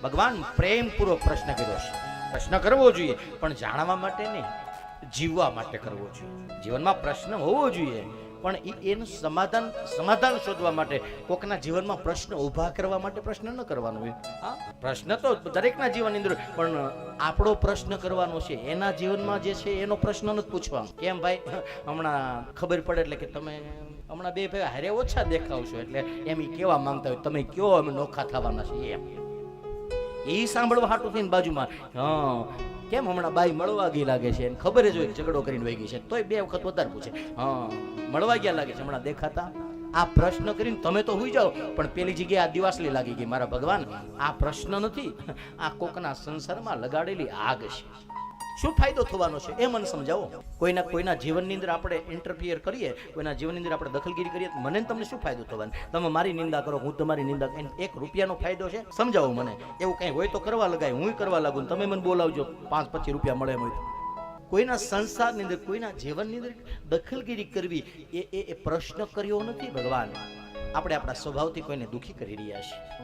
ભગવાન પ્રેમપૂર્વક પ્રશ્ન કર્યો છે. પ્રશ્ન કરવો જોઈએ પણ જાણવા માટે નહીં, જીવવા માટે કરવો જોઈએ. જીવનમાં પ્રશ્ન હોવો જોઈએ પણ એનું સમાધાન શોધવા માટે, કોકના જીવનમાં પ્રશ્ન ઊભા કરવા માટે પ્રશ્ન ન કરવાનો હોય. હા, પ્રશ્ન તો દરેકના જીવનની અંદર, પણ આપણો પ્રશ્ન કરવાનો છે. એના જીવનમાં જે છે એનો પ્રશ્ન નથી પૂછવાનો. કેમ ભાઈ, હમણાં ખબર પડે એટલે કે તમે હમણાં બે ભાઈ હારે ઓછા દેખાવશો, એટલે એમ કેવા માંગતા હોય તમે કયો અમે નોખા થવાના છીએ, એમ એ સાંભળવા હાટું થઈને બાજુમાં હા કેમ હમણાં બાઈ મળવા ગઈ લાગે છે, ખબર જ હોય ઝઘડો કરીને વહી ગઈ છે, તોય બે વખત વધારે પૂછે હા મળવા ગયા લાગે છે, હમણાં દેખાતા. આ પ્રશ્ન કરીને તમે તો હોઈ જાઓ, પણ પેલી જગ્યાએ આ દિવાસલી લાગી ગઈ. મારા ભગવાન, આ પ્રશ્ન નથી, આ કોકના સંસારમાં લગાડેલી આગ છે. શું ફાયદો થવાનો છે એ મને સમજાવો. કોઈના જીવનની અંદર આપણે ઇન્ટરફિયર કરીએ, કોઈના જીવનની અંદર આપણે દખલગીરી કરીએ, મને તમને શું ફાયદો થવાનો? તમે મારી નિંદા કરો, હું તમારી નિંદા, એક રૂપિયાનો ફાયદો છે? સમજાવો મને. એવું કંઈ હોય તો કરવા લગાય, હું કરવા લાગુ, તમે મને બોલાવજો, 5-25 રૂપિયા મળે એમ હોય. કોઈના સંસારની અંદર, કોઈના જીવનની અંદર દખલગીરી કરવી એ પ્રશ્ન કર્યો નથી ભગવાન. આપણે આપણા સ્વભાવથી કોઈને દુઃખી કરી રહ્યા છીએ.